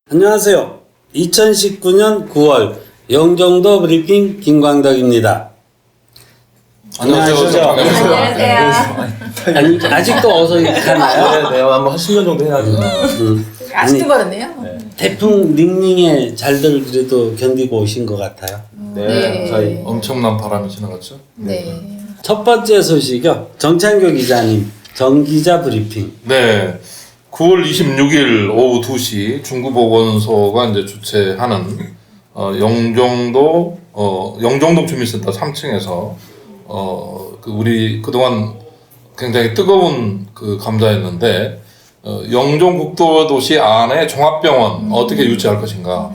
안녕하세요. 2019년 9월 영종도 브리핑 김광덕입니다. 안녕하세요. 아니, 아직도 어색하나요? 네, 한번 한 10년 정도 해야죠. 아직도 그렇네요. 태풍 닝닝에 잘들 그래도 견디고 오신 것 같아요. 네. 저희 엄청난 바람이 지나갔죠. 네. 첫 번째 소식이요. 정찬교 기자님, 정기자 브리핑. 네. 9월 26일 오후 2시 중구보건소가 이제 주최하는 영종동 주민센터 3층에서 우리 그동안 굉장히 뜨거운 그 감자였는데 영종국도도시 안에 종합병원 어떻게 유치할 것인가.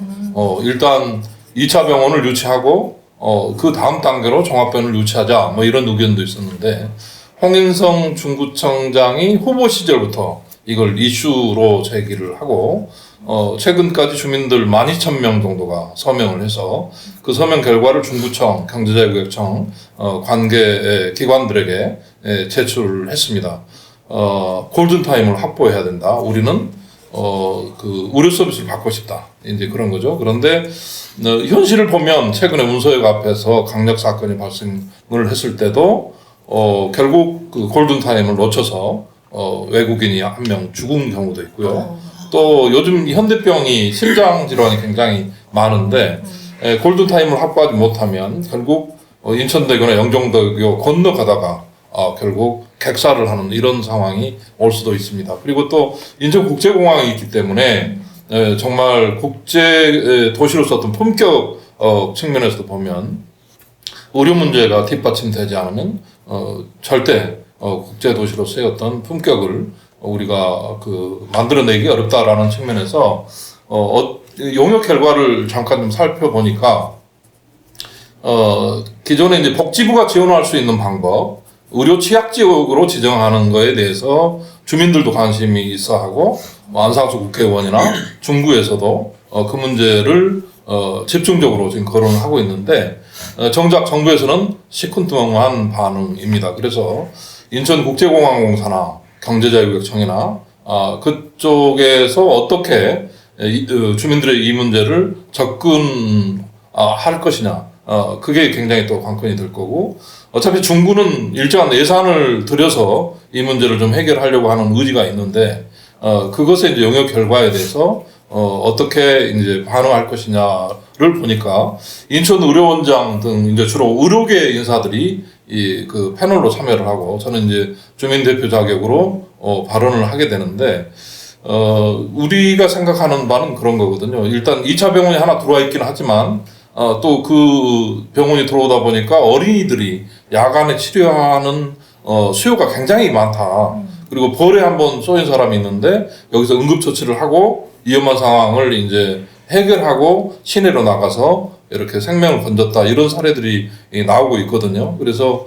일단 2차 병원을 유치하고 그 다음 단계로 종합병원을 유치하자 뭐 이런 의견도 있었는데 홍인성 중구청장이 후보 시절부터 이걸 이슈로 제기를 하고 최근까지 주민들 12,000명 정도가 서명을 해서 그 서명 결과를 중구청, 경제자유구역청 관계 기관들에게 제출했습니다. 골든타임을 확보해야 된다. 우리는 그 의료 서비스를 받고 싶다. 이제 그런 거죠. 그런데 현실을 보면 최근에 운서역 앞에서 강력 사건이 발생을 했을 때도 결국 그 골든타임을 놓쳐서 외국인이 한 명 죽은 경우도 있고요. 또 요즘 현대병이 심장 질환이 굉장히 많은데 골든타임을 확보하지 못하면 결국 인천대교나 영종대교 건너가다가 결국 객사를 하는 이런 상황이 올 수도 있습니다. 그리고 또 인천국제공항이 있기 때문에 정말 국제 도시로서 어떤 품격 측면에서도 보면 의료 문제가 뒷받침되지 않으면 절대 국제 도시로서의 어떤 품격을 우리가 그 만들어내기 어렵다라는 측면에서 용역 결과를 잠깐 좀 살펴보니까 기존에 이제 복지부가 지원할 수 있는 방법, 의료 취약 지역으로 지정하는 거에 대해서 주민들도 관심이 있어하고 안상수 국회의원이나 중구에서도 그 문제를 집중적으로 지금 거론을 하고 있는데 정작 정부에서는 시큰둥한 반응입니다. 그래서 인천국제공항공사나 경제자유구역청이나 그쪽에서 어떻게 주민들의 이 문제를 접근할 것이냐 그게 굉장히 또 관건이 될 거고 어차피 중구는 일정한 예산을 들여서 이 문제를 좀 해결하려고 하는 의지가 있는데 그것의 이제 영역 결과에 대해서 어떻게 이제 반응할 것이냐를 보니까 인천 의료원장 등 이제 주로 의료계 인사들이 이 그 패널로 참여를 하고 저는 이제 주민 대표 자격으로 발언을 하게 되는데 우리가 생각하는 바는 그런 거거든요. 일단 2차 병원이 하나 들어와 있긴 하지만 또 그 병원이 들어오다 보니까 어린이들이 야간에 치료하는 수요가 굉장히 많다. 그리고 벌에 한번 쏘인 사람이 있는데 여기서 응급처치를 하고 위험한 상황을 이제 해결하고 시내로 나가서 이렇게 생명을 건졌다 이런 사례들이 나오고 있거든요. 그래서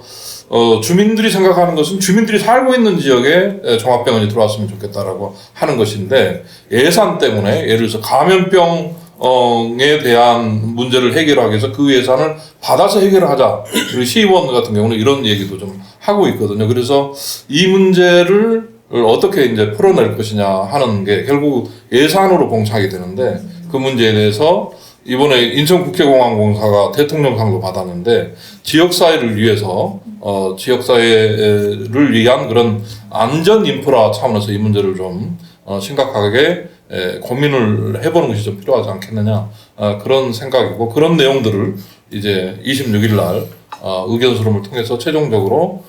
주민들이 생각하는 것은 주민들이 살고 있는 지역에 종합병원이 들어왔으면 좋겠다라고 하는 것인데 예산 때문에 예를 들어서 감염병에 대한 문제를 해결하기 위해서 그 예산을 받아서 해결하자. 그리고 시의원 같은 경우는 이런 얘기도 좀 하고 있거든요. 그래서 이 문제를 어떻게 이제 풀어낼 것이냐 하는 게 결국 예산으로 봉착이 되는데 그 문제에 대해서 이번에 인천국제공항공사가 대통령상도 받았는데 지역사회를 위해서 지역사회를 위한 그런 안전 인프라 차원에서 이 문제를 좀 심각하게 고민을 해보는 것이 좀 필요하지 않겠느냐 그런 생각이고 그런 내용들을 이제 26일 날 의견 수렴을 통해서 최종적으로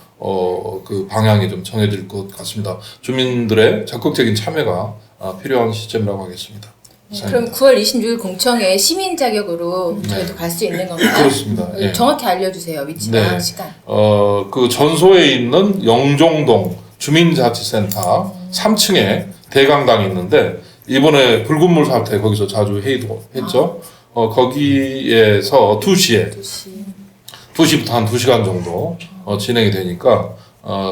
그 방향이 좀 정해질 것 같습니다. 주민들의 적극적인 참여가 필요한 시점이라고 하겠습니다. 네, 그럼 9월 26일 공청회 시민 자격으로 저희도 갈 수 있는 건가요? 그렇습니다. 예. 정확히 알려주세요. 위치나 네. 시간. 그 전소에 있는 영종동 주민자치센터 3층에 대강당이 있는데 이번에 붉은 물 사태 거기서 자주 회의도 했죠. 거기에서 2시에 2시부터 한 2시간 정도 진행이 되니까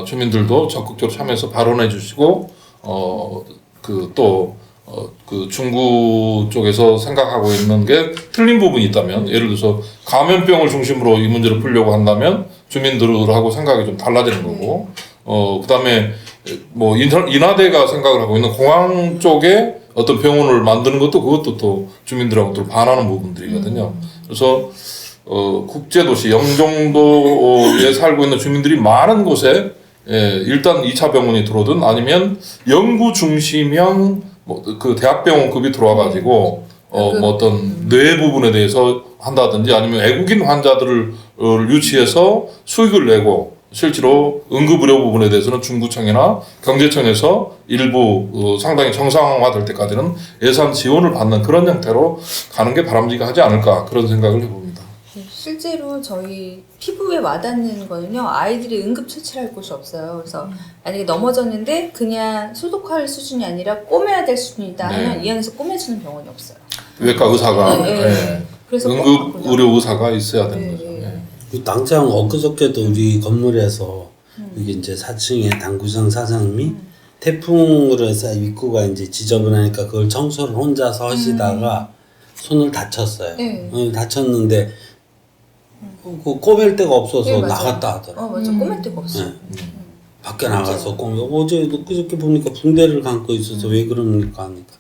주민들도 적극적으로 참여해서 발언해 주시고 그 중구 쪽에서 생각하고 있는 게 틀린 부분이 있다면 예를 들어서 감염병을 중심으로 이 문제를 풀려고 한다면 주민들하고 생각이 좀 달라지는 거고 그다음에 뭐 인하대가 생각을 하고 있는 공항 쪽에 어떤 병원을 만드는 것도 그것도 또 주민들하고 또 반하는 부분들이거든요. 그래서 국제도시 영종도에 살고 있는 주민들이 많은 곳에 일단 2차 병원이 들어오든 아니면 연구 중심형 그 대학병원급이 들어와가지고 뭐 어떤 뇌 부분에 대해서 한다든지 아니면 외국인 환자들을 유치해서 수익을 내고 실제로 응급의료 부분에 대해서는 중구청이나 경제청에서 일부 상당히 정상화될 때까지는 예산 지원을 받는 그런 형태로 가는 게 바람직하지 않을까 그런 생각을 해봅니다. 실제로 저희 피부에 와닿는 거는요, 아이들이 응급 처치를 할 곳이 없어요. 그래서 만약에 넘어졌는데 그냥 소독할 수준이 아니라 꼬매야 될 수준이다 하면 이 안에서 꼬매주는 병원이 없어요. 외과 의사가 그래서 응급 의료 의사가 있어야 되는 거죠. 그 당장 엊그저께도 우리 건물에서 이게 이제 4층에 당구장 사장님이 태풍으로 해서 입구가 이제 지저분하니까 그걸 청소를 혼자서 하시다가 손을 다쳤어요. 다쳤는데 그 꼬맬 데가 없어서 나갔다 하더라고요. 맞아. 꼬맬 데가 없어. 밖에 나가서 꼬매. 어제도 그저께 보니까 붕대를 감고 있어서 왜 그럽니까 하니까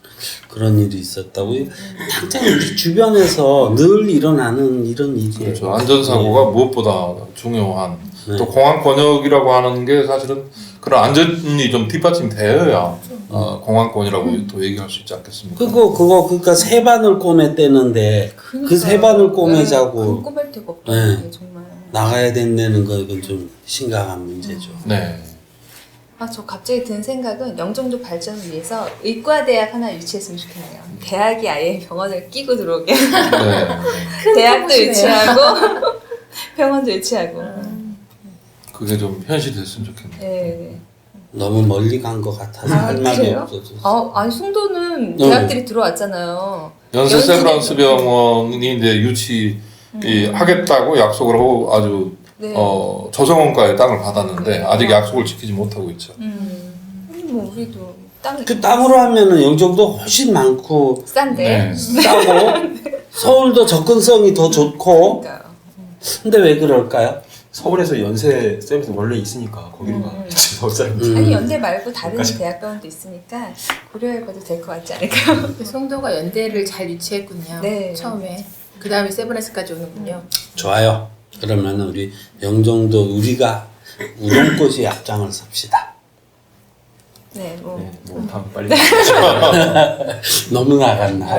그런 일이 있었다고. 당장 우리 주변에서 늘 일어나는 이런 일이에요. 그렇죠. 안전사고가 무엇보다 중요한 또 공항 권역이라고 하는 게 사실은 그런 안전이 좀 뒷받침되어야 공항권이라고 또 얘기할 수 있지 않겠습니까? 그러니까 세 반을 꼬맸대는데 그 세 반을 꼬매자고 꼬맬 데가 없다. 정말. 나가야 된다는 거 이건 좀 심각한 문제죠. 네. 저 갑자기 든 생각은 영종도 발전을 위해서 의과대학 하나 유치했으면 좋겠네요. 대학이 아예 병원을 끼고 들어오게. 대학도 유치하고 병원도 유치하고. 그게 좀 현실이 됐으면 좋겠네요. 네. 너무 멀리 간 것 같아서 할 말이 없어서. 아니 송도는 대학들이 들어왔잖아요. 연세 세브란스 병원이 이제 유치 하겠다고 약속을 하고 아주 조성원가의 땅을 받았는데 아직 약속을 지키지 못하고 있죠. 뭐 우리도 그 땅으로 하면은 영종도 훨씬 많고 싼데 싸고 서울도 접근성이 더 좋고. 근데 왜 그럴까요? 서울에서 연세 쌤이 원래 있으니까 거기로 가. 아니 연대 말고 다른 대학병원도 있으니까 고려해봐도 될 것 같지 않을까요? 송도가 연대를 잘 유치했군요. 처음에. 그 다음에 세브란스까지 오는군요. 좋아요. 그러면 우리 영종도 우리가 우동꼬지 앞장을 섭시다. 뭐 다음 빨리. 너무 나갔나?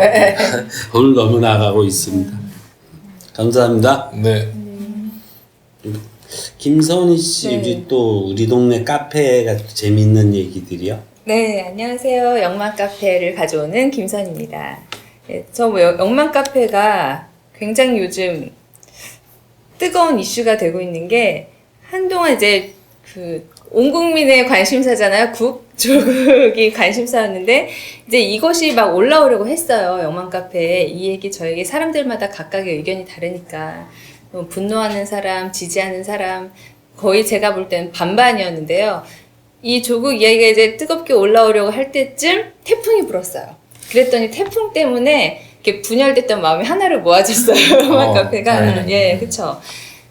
오늘 너무 나가고 있습니다. 감사합니다. 네. 김선희 씨, 우리 동네 카페가 재밌는 얘기들이요? 네, 안녕하세요. 영만카페를 가져오는 김선입니다. 저 영만카페가 굉장히 요즘 뜨거운 이슈가 되고 있는 게 한동안 이제 온 국민의 관심사잖아요. 조국이 관심사였는데 이제 이것이 막 올라오려고 했어요. 영만카페에. 이 얘기 저 얘기 사람들마다 각각의 의견이 다르니까 분노하는 사람, 지지하는 사람 거의 제가 볼 때는 반반이었는데요. 이 조국 이야기가 이제 뜨겁게 올라오려고 할 때쯤 태풍이 불었어요. 그랬더니 태풍 때문에 이렇게 분열됐던 마음이 하나로 모아졌어요. 영만카페가. 그쵸.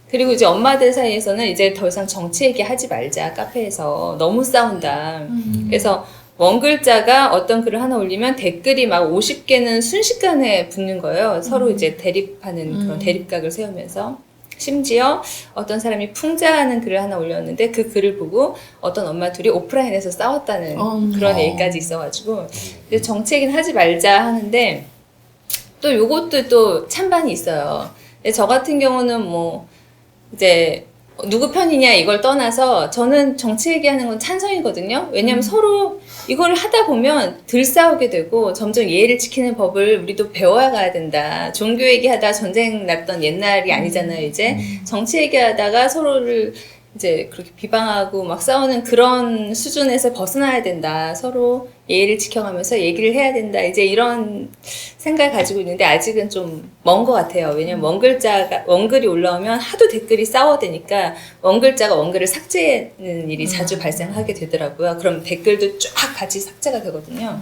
그리고 이제 엄마들 사이에서는 이제 더 이상 정치 얘기 하지 말자. 카페에서 너무 싸운다. 그래서 원글자가 어떤 글을 하나 올리면 댓글이 막 50개는 순식간에 붙는 거예요. 서로 이제 대립하는 그런 대립각을 세우면서. 심지어 어떤 사람이 풍자하는 글을 하나 올렸는데 그 글을 보고 어떤 엄마 둘이 오프라인에서 싸웠다는 그런 얘기까지 있어가지고 이제 정치 얘기는 하지 말자 하는데 또 요것도 또 찬반이 있어요. 저 같은 경우는 뭐 이제 누구 편이냐 이걸 떠나서 저는 정치 얘기하는 건 찬성이거든요. 왜냐하면 서로 이걸 하다 보면 덜 싸우게 되고 점점 예의를 지키는 법을 우리도 배워야 가야 된다. 종교 얘기하다 전쟁 났던 옛날이 아니잖아요. 이제 정치 얘기하다가 서로를 이제 그렇게 비방하고 막 싸우는 그런 수준에서 벗어나야 된다. 서로 예의를 지켜가면서 얘기를 해야 된다. 이제 이런 생각을 가지고 있는데 아직은 좀 먼 것 같아요. 왜냐면 원글이 올라오면 하도 댓글이 싸워대니까 원글자가 원글을 삭제하는 일이 자주 발생하게 되더라고요. 그럼 댓글도 쫙 같이 삭제가 되거든요.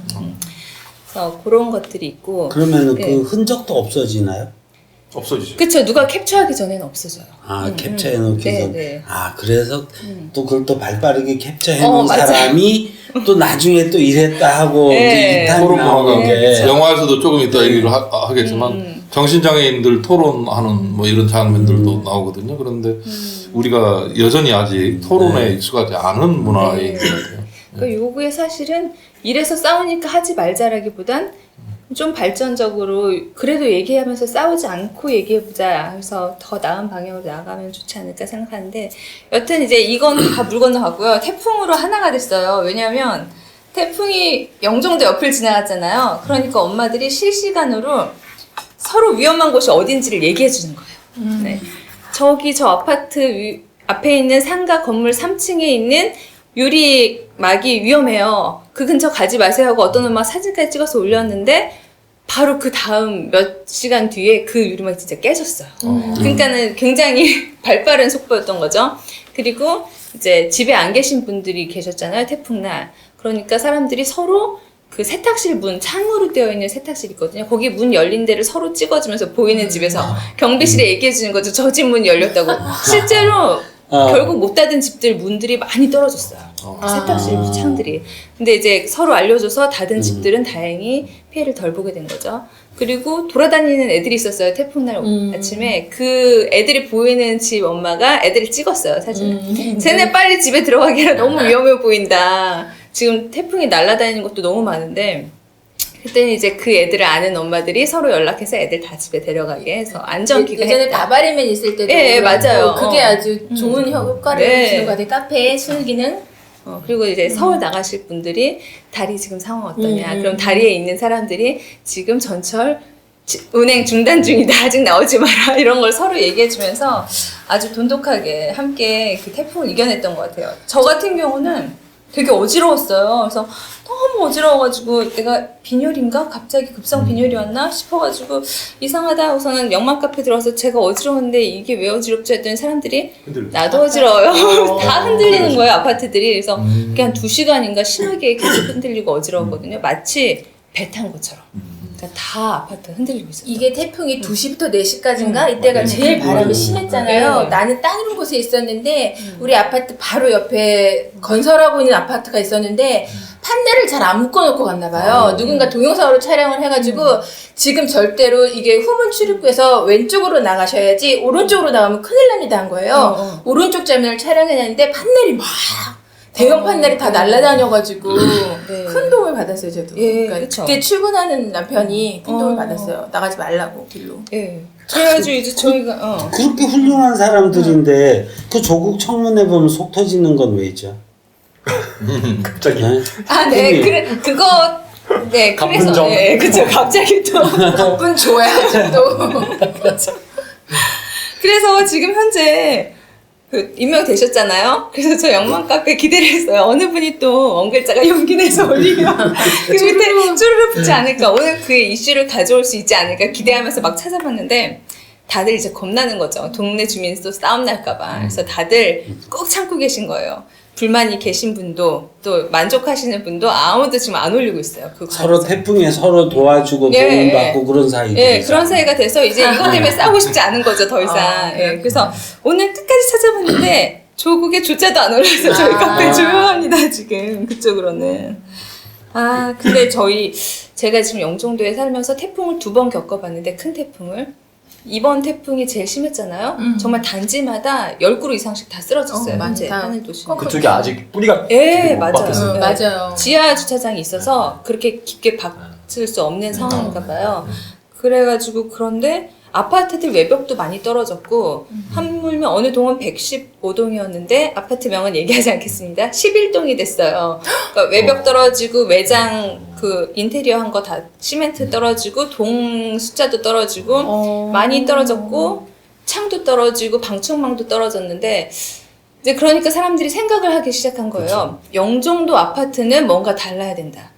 그래서 그런 것들이 있고. 그러면은 그 흔적도 없어지나요? 없어지죠. 그쵸. 누가 캡처하기 전에는 없어져요. 캡처해 놓기 네, 전. 네. 그래서 또 그걸 또 발빠르게 캡처해 놓은 맞아요. 사람이 또 나중에 또 이랬다 하고 네. 이제 이탄이 토론 문화가 나오는 게. 영화에서도 조금 이따 얘기를 하겠지만 정신장애인들 토론하는 뭐 이런 장면들도 나오거든요. 그런데 우리가 여전히 아직 토론에 익숙하지 않은 문화인 것 같아요. 그러니까 요구에 사실은 이래서 싸우니까 하지 말자라기보단 좀 발전적으로 그래도 얘기하면서 싸우지 않고 얘기해보자. 그래서 더 나은 방향으로 나아가면 좋지 않을까 생각하는데 여튼 이제 이건 다 물 건너가고요. 태풍으로 하나가 됐어요. 왜냐하면 태풍이 영종도 옆을 지나갔잖아요. 그러니까 엄마들이 실시간으로 서로 위험한 곳이 어딘지를 얘기해 주는 거예요. 네. 저기 저 아파트 앞에 있는 상가 건물 3층에 있는 유리막이 위험해요. 그 근처 가지 마세요 하고 어떤 엄마가 사진까지 찍어서 올렸는데 바로 그 다음 몇 시간 뒤에 그 유리막이 진짜 깨졌어요. 그러니까는 굉장히 발빠른 속보였던 거죠. 그리고 이제 집에 안 계신 분들이 계셨잖아요. 태풍날. 그러니까 사람들이 서로 그 세탁실 문, 창으로 되어 있는 세탁실 있거든요. 거기 문 열린 데를 서로 찍어주면서 보이는 집에서 경비실에 얘기해 주는 거죠. 저 집 문 열렸다고. 실제로 결국 못 닫은 집들 문들이 많이 떨어졌어요. 세탁실 창들이. 근데 이제 서로 알려줘서 닫은 집들은 다행히 피해를 덜 보게 된 거죠. 그리고 돌아다니는 애들이 있었어요. 태풍날 아침에. 그 애들이 보이는 집 엄마가 애들을 찍었어요. 사진을. 쟤네 빨리 집에 들어가기라 너무 위험해 보인다. 지금 태풍이 날아다니는 것도 너무 많은데 그때는 이제 그 애들을 아는 엄마들이 서로 연락해서 애들 다 집에 데려가게 해서 안전기가 예전에 했다. 나바리맨 있을 때도 예, 그렇고 맞아요. 그게 아주 좋은 효과를 네. 주는 것 같아요. 카페의 순기능. 그리고 이제 서울 나가실 분들이 다리 지금 상황 어떠냐. 그럼 다리에 있는 사람들이 지금 전철 운행 중단 중이다. 아직 나오지 마라. 이런 걸 서로 얘기해주면서 아주 돈독하게 함께 그 태풍을 이겨냈던 것 같아요. 저 같은 경우는 되게 어지러웠어요. 그래서 너무 어지러워가지고 내가 빈혈인가? 갑자기 급성 빈혈이 왔나? 싶어가지고 이상하다 하고서는 영만 카페 들어와서 제가 어지러운데 이게 왜 어지럽지 했더니 사람들이 나도 어지러워요. 다 흔들리는 거예요, 아파트들이. 그래서 그게 한 2시간인가 심하게 계속 흔들리고 어지러웠거든요. 마치 배 탄 것처럼. 그러니까 다 아파트 흔들리고 있어요. 이게 태풍이 2시부터 4시까지인가? 이때가 제일 바람이 심했잖아요. 네. 나는 땅 있는 곳에 있었는데 우리 아파트 바로 옆에 건설하고 있는 아파트가 있었는데 판넬을 잘 안 묶어놓고 갔나 봐요. 누군가 동영상으로 촬영을 해가지고 지금 절대로 이게 후문 출입구에서 왼쪽으로 나가셔야지 오른쪽으로 나가면 큰일 납니다 한 거예요. 오른쪽 장면을 촬영해놨는데 판넬이 막 대형 판넬이 다 날아다녀가지고 네. 큰 도움을 받았어요, 저도. 예, 그러니까 그쵸. 그때 출근하는 남편이 큰 도움을 받았어요. 나가지 말라고 길로. 예. 그래가지고 이제 저희가 그렇게 훌륭한 사람들인데 그 조국 청문회 보면 속 터지는 건 왜죠? 갑자기. 네? 네, 그래, 그거, 네, 그래서, 갑분정. 네, 그쵸, 갑자기 또. 바쁜 좋아요, 또. 그래서 지금 현재, 임명되셨잖아요? 그래서 저 영만 카페 기대를 했어요. 어느 분이 또 원글자가 용기 내서 올리면 그 밑에 쭈르르 붙지 않을까. 오늘 그 이슈를 가져올 수 있지 않을까 기대하면서 막 찾아봤는데 다들 이제 겁나는 거죠. 동네 주민도 싸움 날까봐. 그래서 다들 꼭 참고 계신 거예요. 불만이 계신 분도 또 만족하시는 분도 아무도 지금 안 올리고 있어요. 그 서로 관해서. 태풍에 서로 도와주고 예, 도움받고 그런 사이죠. 예, 그런 사이가 돼서 이제 이것 때문에 싸우고 싶지 않은 거죠, 더 이상. 예, 그래서 오늘 끝까지 찾아봤는데 조국에 조자도 안 올라서 저희 카페 조용합니다, 지금. 그쪽으로는. 근데 제가 지금 영종도에 살면서 태풍을 2번 겪어봤는데, 큰 태풍을. 이번 태풍이 제일 심했잖아요. 정말 단지마다 10그루 이상씩 다 쓰러졌어요. 현재 많다. 하늘 도시. 그쪽이 아직 뿌리가 예, 되게 못 맞아요. 박혔어요. 네. 맞아요. 지하 주차장이 있어서 그렇게 깊게 박을 수 없는 상황인가 봐요. 그래가지고 그런데 아파트들 외벽도 많이 떨어졌고 하물며 어느 동은 115동이었는데 아파트 명은 얘기하지 않겠습니다. 11동이 됐어요. 그러니까 외벽 떨어지고 외장 그 인테리어 한 거 다 시멘트 떨어지고 동 숫자도 떨어지고 많이 떨어졌고 창도 떨어지고 방충망도 떨어졌는데 이제 그러니까 사람들이 생각을 하기 시작한 거예요. 영종도 아파트는 뭔가 달라야 된다.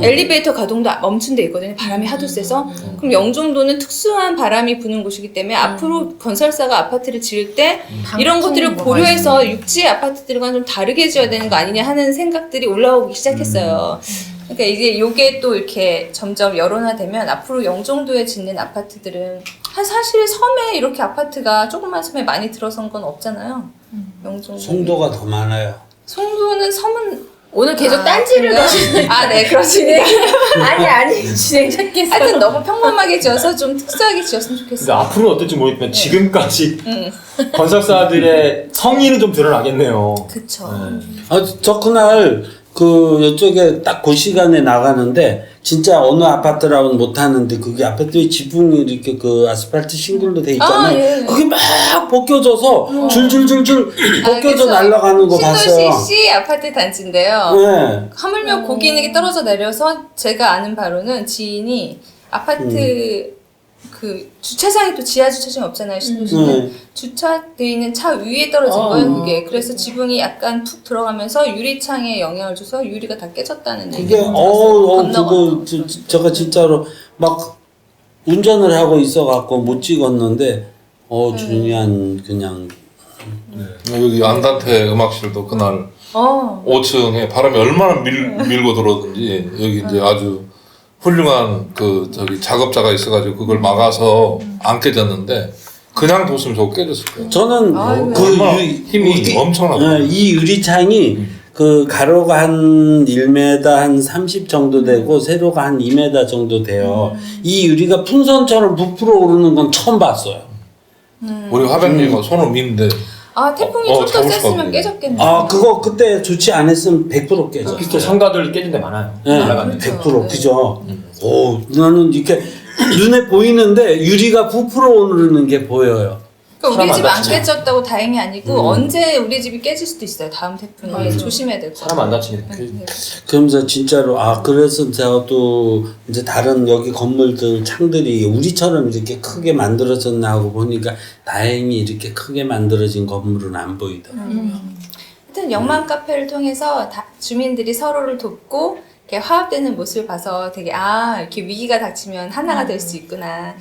엘리베이터 가동도 멈춘 데 있거든요. 바람이 하도 세서. 그럼 영종도는 특수한 바람이 부는 곳이기 때문에 앞으로 건설사가 아파트를 지을 때 이런 것들을 고려해서 육지 아파트들과는 좀 다르게 지어야 되는 거 아니냐 하는 생각들이 올라오기 시작했어요. 그러니까 이게 요게 또 이렇게 점점 여론화되면 앞으로 영종도에 짓는 아파트들은 사실 섬에 이렇게 아파트가 조그만 섬에 많이 들어선 건 없잖아요. 영종도. 송도가 더 많아요. 송도는 섬은 오늘 계속 딴지를 거시는. 아, 네, 그러시네. 아니 진행 찾겠어. 하여튼 너무 평범하게 지어서 좀 특수하게 지었으면 근데 좋겠어요. 앞으로는 어떨지 모르겠지만 지금까지 건설사들의 성의는 좀 드러나겠네요. 그쵸. 저 그날 이쪽에 딱 그 시간에 나가는데 진짜 어느 아파트라고는 못 하는데 그게 아파트의 지붕이 이렇게 그 아스팔트 싱글로 돼 있잖아요. 예. 그게 막 벗겨져서 줄줄줄줄 벗겨져 그쵸. 날아가는 거 봤어요. 신도시 C 아파트 단지인데요. 네. 하물며 고기능이 떨어져 내려서 제가 아는 바로는 지인이 아파트 그 주차장이 또 지하 주차장이 없잖아요. 신도시는 주차돼 있는 차 위에 떨어진 거예요. 그게 그래서 지붕이 약간 푹 들어가면서 유리창에 영향을 줘서 유리가 다 깨졌다는 얘기. 그게 그거 제가 진짜로 막 운전을 하고 있어갖고 못 찍었는데 중요한 그냥 여기 안단테 음악실도 그날 5층에 바람이 얼마나 밀고 들어오든지 여기 이제 아주 훌륭한 작업자가 있어가지고 그걸 막아서 안 깨졌는데 그냥 뒀으면 저거 깨졌을 거예요. 저는 얼마나 힘이 엄청나요. 이 유리창이 그 가로가 한 1m 한 30 정도 되고 세로가 한 2m 정도 돼요. 이 유리가 풍선처럼 부풀어 오르는 건 처음 봤어요. 우리 화백님가 손을 미는데 아 태풍이 좀 더 잡을 수가 셌으면 없네. 깨졌겠네요. 그거 그때 조치 안 했으면 100% 깨져. 비슷해 상가들 깨진 데 많아요. 네, 날아가는 데. 100% 그죠. 나는 이렇게 눈에 보이는데 유리가 부풀어 오르는 게 보여요. 그러니까 우리 집 안 다치네. 깨졌다고 다행이 아니고 언제 우리 집이 깨질 수도 있어요. 다음 태풍에 조심해야 될 것 사람 같아요. 안 다치게. 그러면서 진짜로 그래서 제가 또 이제 다른 여기 건물들 창들이 우리처럼 이렇게 크게 만들어졌나 하고 보니까 다행히 이렇게 크게 만들어진 건물은 안 보이더라고요. 하여튼 영만 카페를 통해서 주민들이 서로를 돕고 이렇게 화합되는 모습을 봐서 되게 이렇게 위기가 닥치면 하나가 될 수 있구나.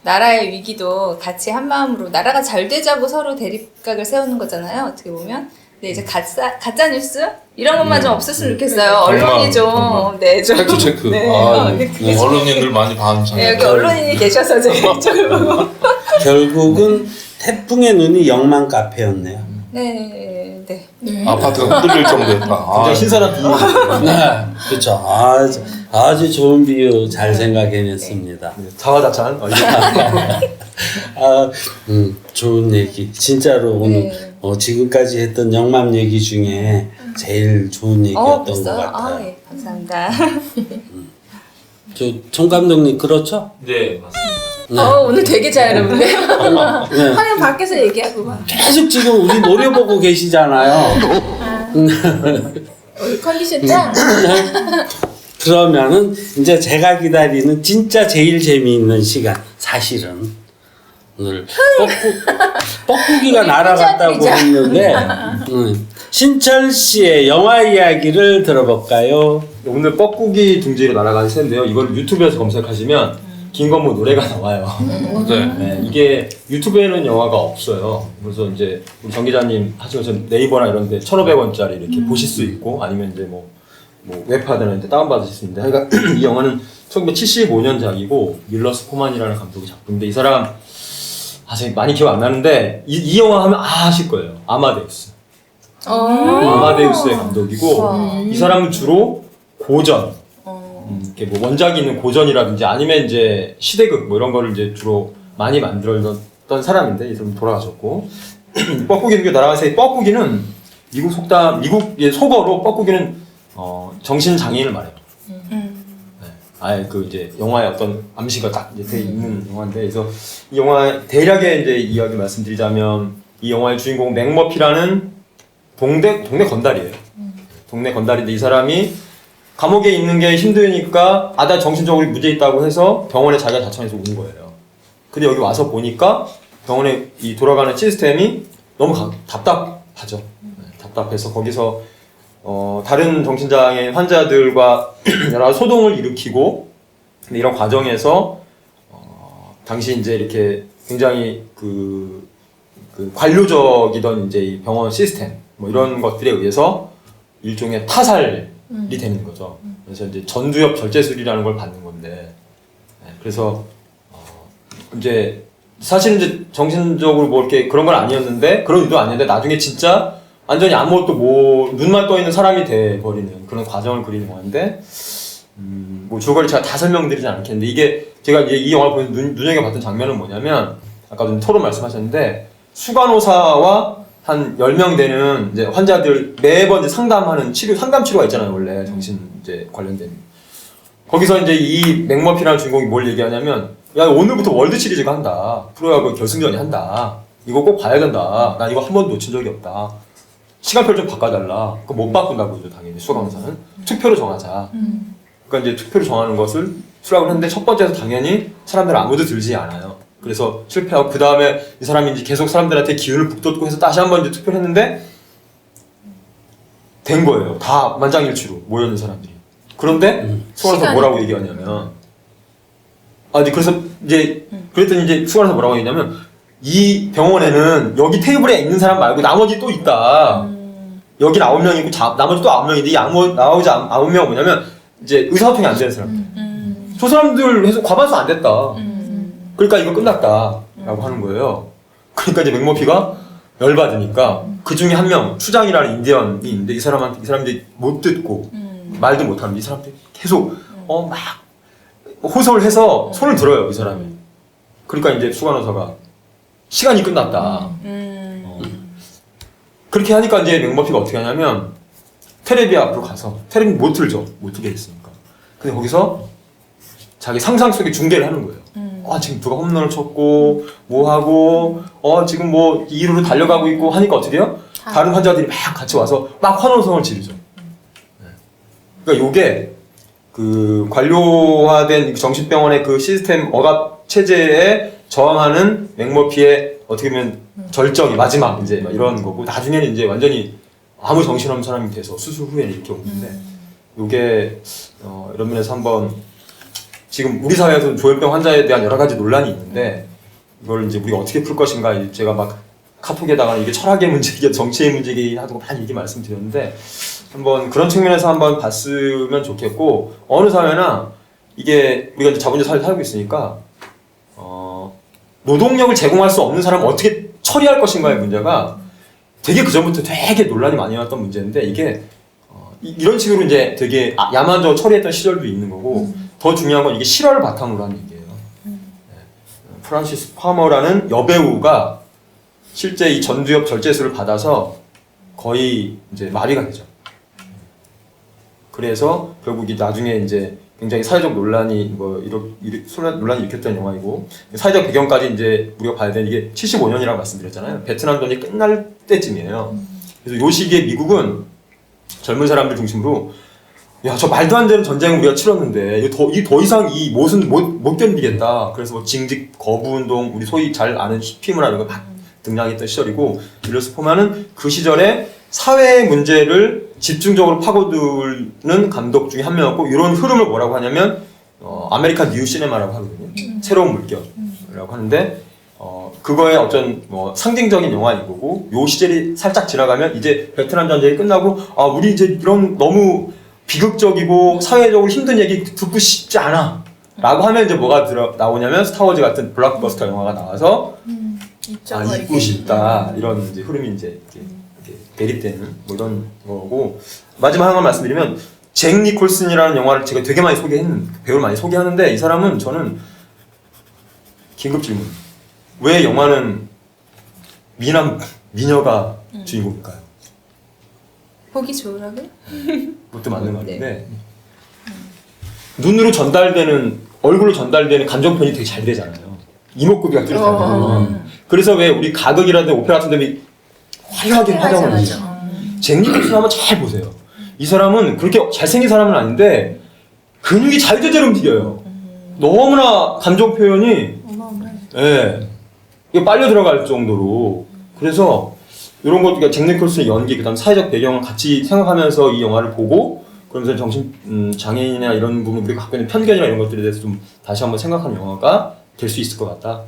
나라의 위기도 같이 한 마음으로 나라가 잘 되자고 서로 대립각을 세우는 거잖아요. 어떻게 보면. 근데 이제 가짜 뉴스 이런 것만 좀 없었으면 좋겠어요. 언론이 좀 팩트 체크. 네. 언론인들 많이 반성. 여기 언론인이 계셔서 제가 이쪽을 보고. 결국은 태풍의 눈이 영만 카페였네요. 네. 아파트가 흔들릴 정도였다. 굉장히 신선한 비유. 네, 그렇죠. 아주 좋은 비유 잘 생각해냈습니다. 자화자찬. 좋은 얘기. 진짜로 오늘 지금까지 했던 영맘 얘기 중에 제일 좋은 얘기였던 것 벌써요? 같아요. 예, 감사합니다. 총 감독님 그렇죠? 네 맞습니다. 네. 오늘 되게 잘해보네. 네. 화면 밖에서 얘기하고 막. 계속 지금 우리 노래 보고 계시잖아요. 컨디션 짱. 그러면은 이제 제가 기다리는 진짜 제일 재미있는 시간 사실은 오늘 뻐꾸기가 날아갔다고 했는데 신철 씨의 영화 이야기를 들어볼까요? 오늘 뻐꾸기 둥지로 날아가는 샌데요. 이걸 유튜브에서 검색하시면 김건모 노래가 나와요. 네, 이게 유튜브에는 영화가 없어요. 그래서 이제 우리 정 기자님 하신 것처럼 네이버나 이런 데 1,500원짜리 이렇게 보실 수 있고 아니면 이제 뭐 웹하드나 이제 다운받으실 수 있는데 그러니까 이 영화는 1975년작이고 밀러스 포만이라는 감독의 작품인데 이 사람 사실 많이 기억 안 나는데 이 영화 하면 아실 거예요. 아마데우스. 아마데우스의 감독이고 이 사람은 주로 고전 이렇게 뭐 원작이 있는 고전이라든지 아니면 이제 시대극 뭐 이런 거를 이제 주로 많이 만들었던 사람인데 이 사람 돌아가셨고 뻐꾸기 날아간 새 뻐꾸기는 미국의 속어로 뻐꾸기는 정신 장애인을 말해요. 네. 아예 그 이제 영화의 어떤 암시가 딱 이제 돼 있는 영화인데 그래서 이 영화 대략의 이제 이야기 말씀드리자면 이 영화의 주인공 맥머피라는 동네 건달이에요. 동네 건달인데 이 사람이 감옥에 있는 게 힘드니까 나 정신적으로 문제 있다고 해서 병원에 자기가 자청해서 온 거예요. 근데 여기 와서 보니까 병원에 이 돌아가는 시스템이 너무 답답하죠. 네, 답답해서 거기서 다른 정신장애 환자들과 여러 가지 소동을 일으키고 근데 이런 과정에서 당시 이제 이렇게 굉장히 그 관료적이던 이제 이 병원 시스템 뭐 이런 것들에 의해서 일종의 타살을 되는 거죠. 그래서 이제 전두엽 절제술이라는 걸 받는 건데, 네, 그래서 이제 사실은 이제 정신적으로 뭐 이렇게 그런 건 아니었는데, 그런 의도 아니었는데 나중에 진짜 완전히 아무것도 뭐 눈만 떠 있는 사람이 돼 버리는 그런 과정을 그리는 건데, 뭐 줄거리 제가 다 설명드리지 않겠는데, 이게 제가 이제 이 영화를 보면서 눈여겨봤던 장면은 뭐냐면, 아까도 토론 말씀하셨는데, 수간호사와 한 10명 되는 이제 환자들 매번 이제 상담하는 상담 치료가 있잖아요, 원래 정신 이제 관련된. 거기서 이제 이 맥머피라는 주인공이 뭘 얘기하냐면, 야, 오늘부터 월드 시리즈가 한다. 프로야구 결승전이 한다. 이거 꼭 봐야 된다. 나 이거 한 번도 놓친 적이 없다. 시간표를 좀 바꿔달라. 그거 못 바꾼다고 그러죠, 당연히 수강사는. 투표로 정하자. 그러니까 이제 투표로 정하는 것을 수락을 했는데, 첫 번째에서 당연히 사람들 아무도 들지 않아요. 그래서 실패하고, 그 다음에 이 사람이 이제 계속 사람들한테 기운을 북돋고 해서 다시 한번 이제 투표를 했는데, 된 거예요. 다 만장일치로 모여있는 사람들이. 그런데 수강에서 뭐라고 얘기하냐면, 이제 그래서 이제 그랬더니 이제 수강에서 뭐라고 얘기하냐면, 이 병원에는 여기 테이블에 있는 사람 말고 나머지 또 있다. 여기 9명이고 나머지 또 9명인데, 이 나머지 9명은 뭐냐면 이제 의사소통이 안 되는 사람들. 저 사람들 해서 과반수 안 됐다. 그러니까 이거 끝났다라고 하는 거예요. 그러니까 이제 맥머피가 열받으니까 그 중에 한 명 추장이라는 인디언이 있는데, 이 사람들이 못 듣고 말도 못하는 이 사람들이 계속 막 호소를 해서 손을 들어요, 이 사람이. 그러니까 이제 수간호사가 시간이 끝났다. 그렇게 하니까 이제 맥머피가 어떻게 하냐면 테레비 앞으로 가서, 테레비 못 틀죠, 못 틀게 했으니까. 근데 거기서 자기 상상 속에 중계를 하는 거예요. 지금 누가 홈런을 쳤고 뭐 하고 지금 뭐 2루로 달려가고 있고 하니까 어떻게 해요? 다른 환자들이 막 같이 와서 막 환호성을 지르죠. 그러니까 요게 그 관료화된 정신병원의 그 시스템 억압 체제에 저항하는 맥머피의 어떻게 보면 절정이 마지막 이제 막 이런 거고, 나중에는 이제 완전히 아무 정신없는 사람이 돼서 수술 후에는 이렇게 오는데, 요게 이런 면에서 한번 지금 우리 사회에서 조현병 환자에 대한 여러 가지 논란이 있는데, 이걸 이제 우리가 어떻게 풀 것인가, 제가 막 카톡에다가 이게 철학의 문제이게 정치의 문제이게 하고 많이 얘기 말씀드렸는데, 한번 그런 측면에서 한번 봤으면 좋겠고, 어느 사회나 이게 우리가 이제 자본주의 사회에 살고 있으니까 노동력을 제공할 수 없는 사람을 어떻게 처리할 것인가의 문제가 되게 그전부터 되게 논란이 많이 왔던 문제인데, 이게 이런 식으로 이제 되게 야만적으로 처리했던 시절도 있는 거고, 더 중요한 건 이게 실화를 바탕으로 한 얘기예요. 프란시스 파머라는 여배우가 실제 이 전두엽 절제술을 받아서 거의 이제 마비가 되죠. 그래서 결국 나중에 이제 굉장히 사회적 논란이 논란이 일으켰던 영화이고, 사회적 배경까지 이제 우리가 봐야 되는, 이게 75년이라고 말씀드렸잖아요. 베트남전이 끝날 때쯤이에요. 그래서 요 시기에 미국은 젊은 사람들 중심으로, 야, 저 말도 안 되는 전쟁을 우리가 치렀는데 더 이상 이 못은 못 견디겠다. 그래서 뭐 징집 거부 운동, 우리 소위 잘 아는 히피문화라는 거 막 등장했던 시절이고, 이래서 보면은 그 시절에 사회의 문제를 집중적으로 파고드는 감독 중에 한 명이었고, 이런 흐름을 뭐라고 하냐면 아메리칸 뉴 시네마라고 하거든요. 새로운 물결이라고 하는데, 그거의 어떤 뭐 상징적인 영화인 거고, 요 시절이 살짝 지나가면 이제 베트남 전쟁이 끝나고, 우리 이제 이런 너무 비극적이고 사회적으로 힘든 얘기 듣고 싶지 않아 라고 하면 이제 뭐가 나오냐면, 스타워즈 같은 블록버스터 영화가 나와서 잊고 싶다, 이런 이제 흐름이 이제 이렇게 대립되는 뭐 이런 거고, 마지막 하나만 말씀드리면, 잭 니콜슨이라는 영화를 제가 되게 많이 배우를 많이 소개하는데, 이 사람은 저는 긴급 질문, 왜 영화는 미녀가 주인공일까요? 보기 좋으라고요? 그것도 맞는 말인데, 눈으로 전달되는, 얼굴로 전달되는 감정 표현이 되게 잘 되잖아요. 이목구비가 뚜렷하면. 그래서 왜 우리 가극이라든지 오페라 같은 데 화려하게 화장을 하죠. 잭 니콜슨 한번 잘 보세요. 이 사람은 그렇게 잘생긴 사람은 아닌데 근육이 자유자재로 움직여요. 너무나 감정 표현이 이게 빨려 들어갈 정도로. 그래서 이런 것도, 그러니까 잭 니콜슨의 연기, 그다음 사회적 배경을 같이 생각하면서 이 영화를 보고, 그러면서 정신 장애인이나 이런 부분, 우리가 갖고 있는 편견이나 이런 것들에 대해서 좀 다시 한번 생각하는 영화가 될 수 있을 것 같다.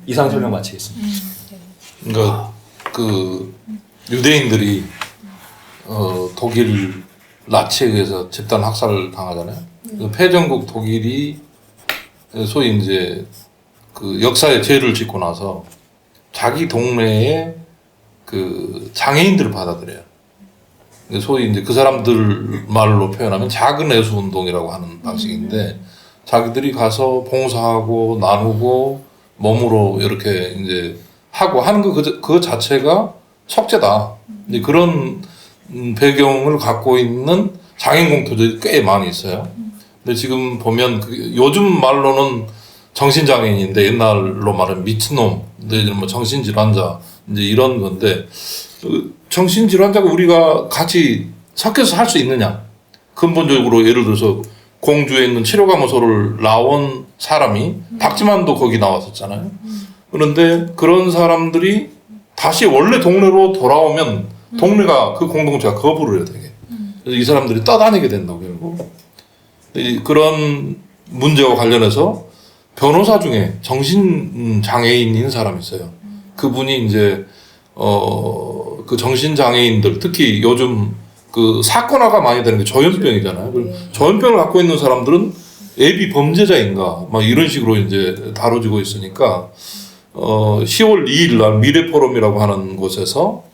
이상 설명 마치겠습니다. 그러니까 그 유대인들이 독일 나치에 의해서 집단 학살을 당하잖아요. 그 패전국 독일이 소위 이제 그 역사의 죄를 짓고 나서 자기 동네에 그 장애인들을 받아들여요. 소위 이제 그 사람들 말로 표현하면 작은 애수 운동이라고 하는 방식인데 자기들이 가서 봉사하고 나누고 몸으로 이렇게 이제 하고 하는 그 자체가 석재다. 이제 그런 배경을 갖고 있는 장애인 공투들이 꽤 많이 있어요. 근데 지금 보면 요즘 말로는 정신장애인인데 옛날로 말하면 미친놈, 뭐 정신질환자 이제 이런 건데 정신질환자가 우리가 같이 섞여서 할 수 있느냐? 근본적으로 예를 들어서 공주에 있는 치료감호소를 나온 사람이 박지만도 거기 나왔었잖아요. 그런데 그런 사람들이 다시 원래 동네로 돌아오면 동네가 그 공동체가 거부를 해야 되게. 그래서 이 사람들이 떠다니게 된다고 결국. 그런 문제와 관련해서 변호사 중에 정신장애인인 사람이 있어요. 그분이 이제 그 정신장애인들 특히 요즘 그 사건화가 많이 되는 게 조현병이잖아요. 조현병을 갖고 있는 사람들은 애비 범죄자인가 막 이런 식으로 이제 다뤄지고 있으니까 10월 2일 날 미래포럼이라고 하는 곳에서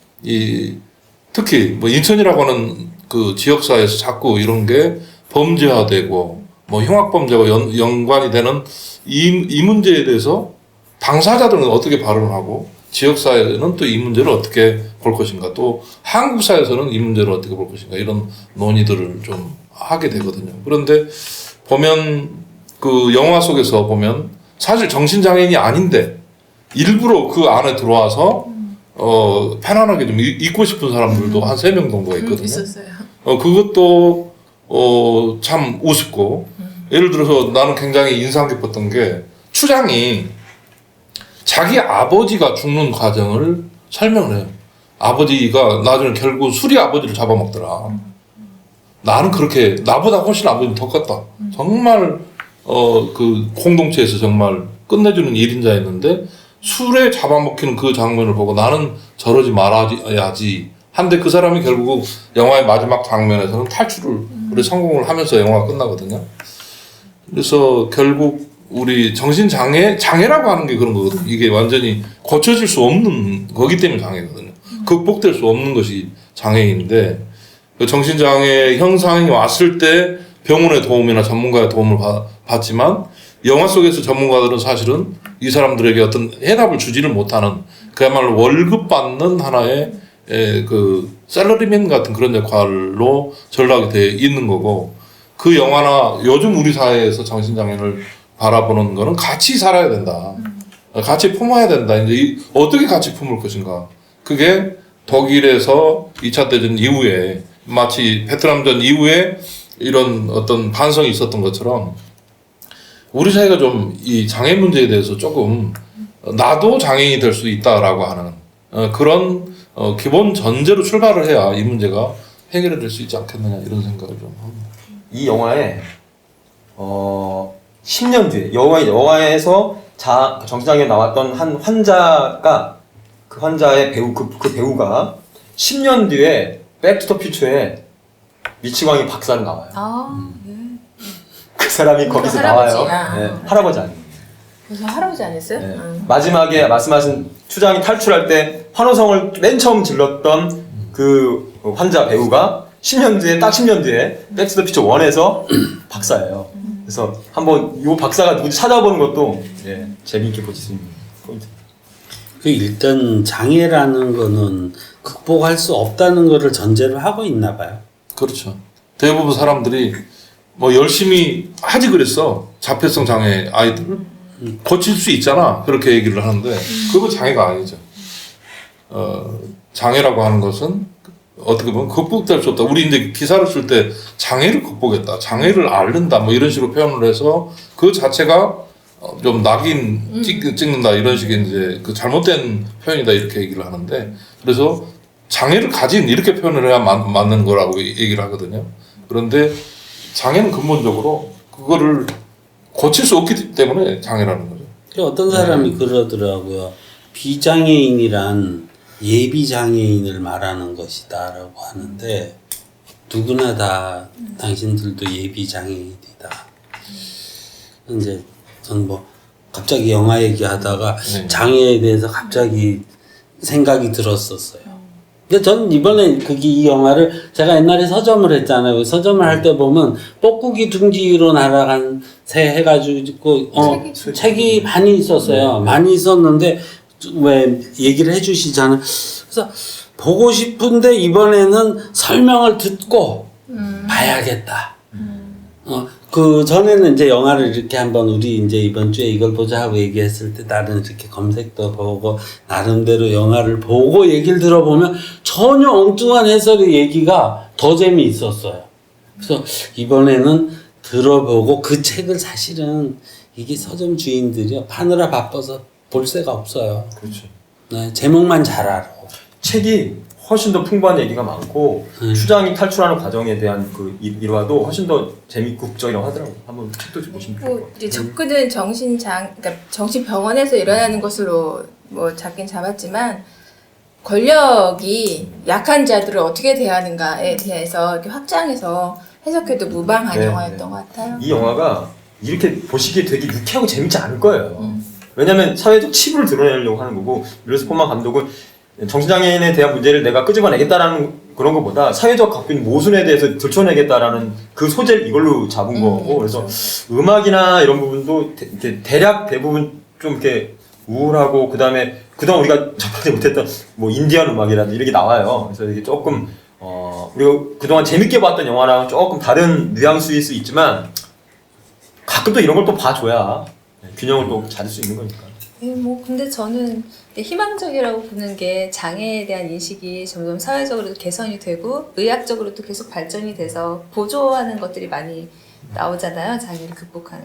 특히 뭐 인천이라고 하는 그 지역사회에서 자꾸 이런 게 범죄화되고 뭐 흉악범죄와 연관이 되는 이 문제에 대해서 당사자들은 어떻게 발언을 하고 지역사회는 또 이 문제를 어떻게 볼 것인가 또 한국사회에서는 이 문제를 어떻게 볼 것인가 이런 논의들을 좀 하게 되거든요. 그런데 보면 그 영화 속에서 보면 사실 정신장애인이 아닌데 일부러 그 안에 들어와서 편안하게 좀 있고 싶은 사람들도 한 3명 정도가 있거든요. 있었어요. 그것도 참 우습고 예를 들어서 나는 굉장히 인상 깊었던 게 추장이 자기 아버지가 죽는 과정을 설명을 해요. 아버지가 나중에 결국 술이 아버지를 잡아먹더라. 나는 그렇게 나보다 훨씬 아버지는 더 컸다. 정말 그 공동체에서 정말 끝내주는 1인자였는데 술에 잡아먹히는 그 장면을 보고 나는 저러지 말아야지. 한데 그 사람이 결국 영화의 마지막 장면에서는 탈출을 성공을 하면서 영화가 끝나거든요. 그래서 결국 우리 장애라고 하는 게 그런 거거든요. 이게 완전히 고쳐질 수 없는 거기 때문에 장애거든요. 극복될 수 없는 것이 장애인데 그 정신장애 형상이 왔을 때 병원의 도움이나 전문가의 도움을 받지만 영화 속에서 전문가들은 사실은 이 사람들에게 어떤 해답을 주지를 못하는 그야말로 월급 받는 하나의 그 셀러리맨 같은 그런 역할로 전락이 돼 있는 거고 그 영화나 요즘 우리 사회에서 정신장애를 바라보는 거는 같이 살아야 된다. 같이 품어야 된다. 이제 어떻게 같이 품을 것인가. 그게 독일에서 2차 대전 이후에 마치 베트남전 이후에 이런 어떤 반성이 있었던 것처럼 우리 사회가 좀 이 장애 문제에 대해서 조금 나도 장애인이 될 수 있다라고 하는 그런 기본 전제로 출발을 해야 이 문제가 해결이 될 수 있지 않겠느냐 이런 생각을 좀 합니다. 이 영화에 10년 뒤에 영화에서 정신장애 나왔던 한 환자가 그 환자의 그 배우가 10년 뒤에 백투더 퓨처에 미치광이 박사로 나와요. 그 사람이 거기서 나와요. 네, 할아버지 아니에요. 그래서 할아버지 아니었어요? 네. 마지막에 말씀하신 추장이 탈출할 때 환호성을 맨 처음 질렀던 그 환자 배우가 10년 뒤에 딱 10년 뒤에 백투더 퓨처 1에서 박사예요. 그래서 한번 이 박사가 누군지 찾아보는 것도 재미있게 보실 수 있는 포인트. 그 일단 장애라는 거는 극복할 수 없다는 거를 전제로 하고 있나 봐요. 그렇죠. 대부분 사람들이 뭐 열심히 하지 그랬어. 자폐성 장애 아이들 고칠 수 있잖아. 그렇게 얘기를 하는데 그건 장애가 아니죠. 장애라고 하는 것은 어떻게 보면 극복될 수 없다. 우리 이제 기사를 쓸 때 장애를 극복했다, 장애를 앓는다, 뭐 이런 식으로 표현을 해서 그 자체가 좀 낙인 찍는다 이런 식의 이제 그 잘못된 표현이다 이렇게 얘기를 하는데 그래서 장애를 가진 이렇게 표현을 해야 맞는 거라고 얘기를 하거든요. 그런데 장애는 근본적으로 그거를 고칠 수 없기 때문에 장애라는 거죠. 어떤 사람이 그러더라고요. 비장애인이란 예비장애인을 말하는 것이다라고 하는데 누구나 다 당신들도 예비 장애인이다. 이제 전 뭐 갑자기 영화 얘기하다가 장애에 대해서 갑자기 생각이 들었었어요. 근데 전 이번에 이 영화를 제가 옛날에 서점을 했잖아요. 서점을 할 때 보면 뻐꾸기 둥지로 날아간 새 해가지고 책이 많이 있었어요. 많이 있었는데 왜 얘기를 해주시잖아요. 그래서 보고 싶은데 이번에는 설명을 듣고 봐야겠다. 그 전에는 이제 영화를 이렇게 한번 우리 이제 이번 주에 이걸 보자 하고 얘기했을 때 나는 이렇게 검색도 보고 나름대로 영화를 보고 얘기를 들어보면 전혀 엉뚱한 해설의 얘기가 더 재미있었어요. 그래서 이번에는 들어보고 그 책을 사실은 이게 서점 주인들이요 파느라 바빠서 볼 새가 없어요. 그렇죠. 네, 제목만 잘 알아. 책이 훨씬 더 풍부한 얘기가 많고 추장이 탈출하는 과정에 대한 그 일화도 훨씬 더 재밌고 극적이라고 하더라고요. 한번 책도 좀 보시면 좋을 것 뭐 같아요. 이제 접근은 그러니까 정신병원에서 일어나는 것으로 뭐 잡긴 잡았지만 권력이 약한 자들을 어떻게 대하는가에 대해서 이렇게 확장해서 해석해도 무방한 네, 영화였던 것 같아요. 이 영화가 이렇게 보시기에 되게 유쾌하고 재밌지 않을 거예요. 왜냐면 사회적 치부를 드러내려고 하는 거고 밀러스 포만 감독은 정신장애인에 대한 문제를 내가 끄집어내겠다라는 그런 것보다 사회적 갖고 있는 모순에 대해서 들춰내겠다라는 그 소재를 이걸로 잡은 거고 그래서 음악이나 이런 부분도 대략 대부분 좀 이렇게 우울하고 그다음에 그동안 우리가 접하지 못했던 뭐 인디언 음악이라든지 이렇게 나와요. 그래서 이게 조금 우리가 그동안 재밌게 봤던 영화랑 조금 다른 뉘앙스일 수 있지만 가끔 또 이런 걸 또 봐줘야 균형을 또 찾을 수 있는 거니까. 뭐 근데 저는 희망적이라고 보는 게 장애에 대한 인식이 점점 사회적으로도 개선이 되고 의학적으로도 계속 발전이 돼서 보조하는 것들이 많이 나오잖아요. 장애를 극복하는.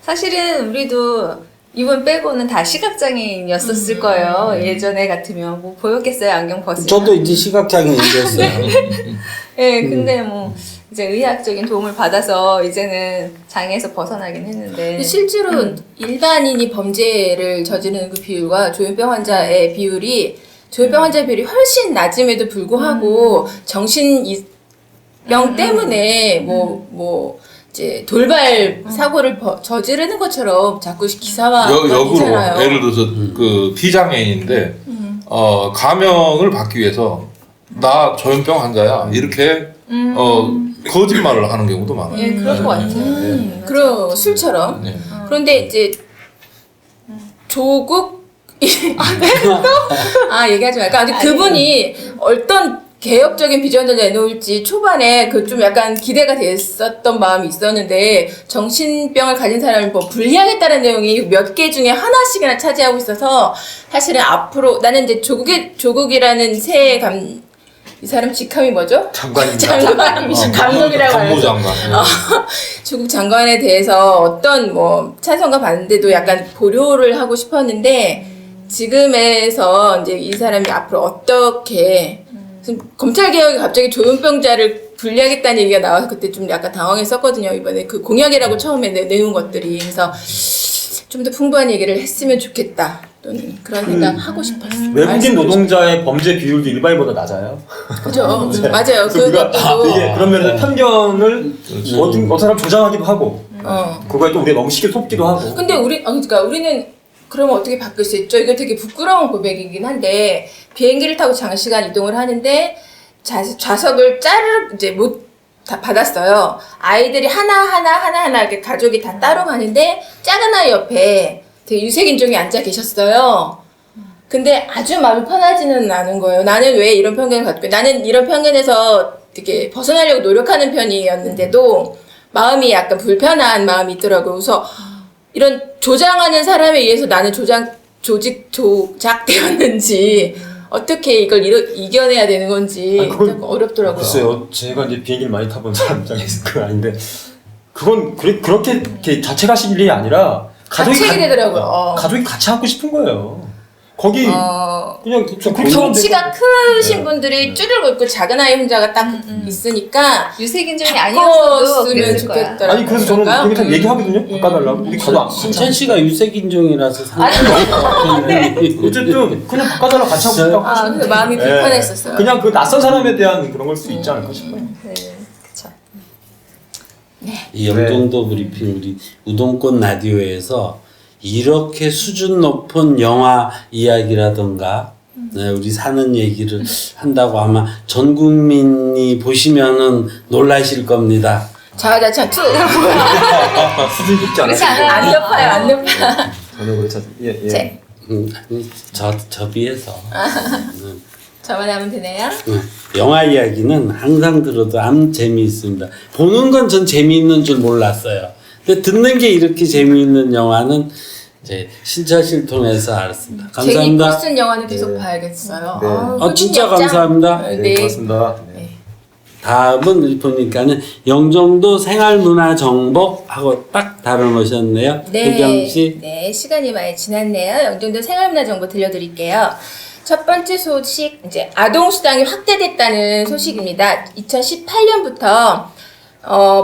사실은 우리도 이분 빼고는 다 시각장애인이었었을 거예요. 예전에 같으면 뭐 보였겠어요. 안경 벗으면. 저도 이제 시각장애인이었어요. 네, 근데 뭐 이제 의학적인 도움을 받아서 이제는 장애에서 벗어나긴 했는데. 근데 실제로 일반인이 범죄를 저지르는 그 비율과 조현병 환자의 비율이 조현병 환자의 비율이 훨씬 낮음에도 불구하고 정신병 때문에 뭐 이제 돌발 사고를 저지르는 것처럼 자꾸 기사화 역으로 되잖아요. 예를 들어서 그 비장애인인데 가명을 받기 위해서 나 조현병 환자야 이렇게 거짓말을 하는 경우도 많아요. 예, 그럴 것 같아요. 그런 술처럼. 네. 그런데 이제 조국 얘기하지 말까. 근데 그분이 어떤 개혁적인 비전을 내놓을지 초반에 그 좀 약간 기대가 됐었던 마음이 있었는데 정신병을 가진 사람을 뭐 분리하겠다는 내용이 몇 개 중에 하나씩이나 차지하고 있어서 사실은 앞으로 나는 이제 조국이라는 새 이 사람 직함이 뭐죠? 장관입니다. 감독이라고 간부 해서 장관. 조국 장관에 대해서 어떤 뭐 찬성과 반대도 약간 보류를 하고 싶었는데 지금에서 이제 이 사람이 앞으로 어떻게 검찰 개혁이 갑자기 조현병자를 분리하겠다는 얘기가 나와서 그때 좀 약간 당황했었거든요. 이번에 그 공약이라고 처음에 내놓은 것들이 그래서 좀 더 풍부한 얘기를 했으면 좋겠다. 또는 그런 생각 하고 싶었어요. 외국인 노동자의 범죄 비율도 일반인보다 낮아요. 그죠? 맞아요. 우리가 그것도 되게 그런 면에서 편견을 어떤 사람 조장하기도 하고 그거에 또 우리가 너무 쉽게 속기도 하고. 근데 그러니까 우리는 그러면 어떻게 바꿀 수 있죠? 이거 되게 부끄러운 고백이긴 한데 비행기를 타고 장시간 이동을 하는데 좌석을 이제 못 다 받았어요. 아이들이 하나 이렇게 가족이 다 따로 가는데 작은 아이 옆에 되게 유색인종이 앉아 계셨어요. 근데 아주 마음이 편하지는 않은 거예요. 나는 왜 이런 편견을 갖고 나는 이런 편견에서 되게 벗어나려고 노력하는 편이었는데도 마음이 약간 불편한 마음이 있더라고요. 그래서 이런 조장하는 사람에 의해서 나는 조작되었는지 어떻게 이걸 이겨내야 되는 건지 조금 어렵더라고요. 글쎄요, 제가 이제 비행기를 많이 타본 사람 입장에서 그건 아닌데 그건 그렇게 이렇게 자책하실 일이 아니라 자책이 되더라고요. 가족이 같이 앉고 싶은 거예요. 거기 그냥 덩치가 크신 분들이 쭈르고 있고 작은 아이 혼자가 딱 있으니까 유색인종이 아니었어도 바꿨으면 그랬을 거야. 좋겠더라고요. 아니 그래서 저는 그렇게 다 얘기하거든요. 바꿔달라고. 우리 가족 신천 씨가 유색인종이라서 어쨌든 그냥 바꿔달라고 같이 하고 싶다고. 그래서 마음이 불편했었어요. 그냥 그 낯선 사람에 대한 그런 걸 수 있지 않을까 싶어요. 네. 이 영종도 브리핑 우리 우동꽃 라디오에서 이렇게 수준 높은 영화 이야기라던가 네, 우리 사는 얘기를 한다고 아마 전 국민이 보시면은 놀라실 겁니다. 자화자찬 2. 수준 깊지 않아요. 안 높아요, 안 높아. 저는 그렇지 않습니다. 예. 제, 아니, 저 비해서 저만 하면 되네요. 영화 이야기는 항상 들어도 아무 재미있습니다. 보는 건 전 재미있는 줄 몰랐어요. 근데 듣는 게 이렇게 재미있는 영화는 이제 실처실 통해서 알았습니다. 제니 감사합니다. 콜슨 영화는 계속 봐야겠어요. 네. 꾸준히 진짜 영장. 감사합니다. 네, 고맙습니다. 네. 다음은 보니까는 영종도 생활문화정복하고 딱 다뤄놓으셨네요. 혜경 씨. 네, 시간이 많이 지났네요. 영종도 생활문화 정보 들려드릴게요. 첫 번째 소식, 이제 아동수당이 확대됐다는 소식입니다. 2018년부터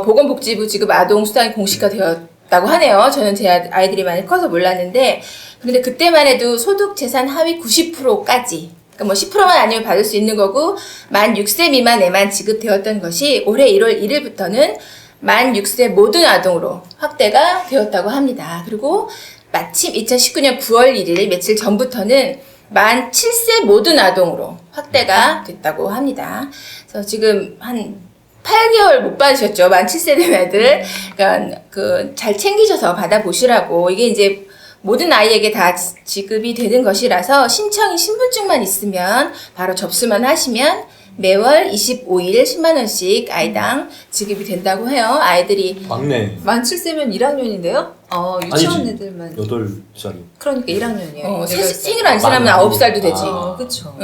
보건복지부 지급 아동수당이 공시화되었다고 하네요. 저는 제 아이들이 많이 커서 몰랐는데, 근데 그때만 해도 소득 재산 하위 90%까지, 그러니까 뭐 10%만 아니면 받을 수 있는 거고, 만 6세 미만에만 지급되었던 것이 올해 1월 1일부터는 만 6세 모든 아동으로 확대가 되었다고 합니다. 그리고 마침 2019년 9월 1일 며칠 전부터는 만 7세 모든 아동으로 확대가 됐다고 합니다. 그래서 지금 한 8개월 못 받으셨죠. 만 7세 된 애들. 그러니까 잘 챙기셔서 받아보시라고. 이게 이제 모든 아이에게 다 지급이 되는 것이라서 신청인 신분증만 있으면 바로 접수만 하시면 매월 25일 10만 원씩 아이당 지급이 된다고 해요. 아이들이 막내. 만 7세면 1학년인데요? 유치원 아니지. 애들만. 8살이. 그러니까 1학년이에요. 생일 안 지나면 9살도 되지. 그쵸.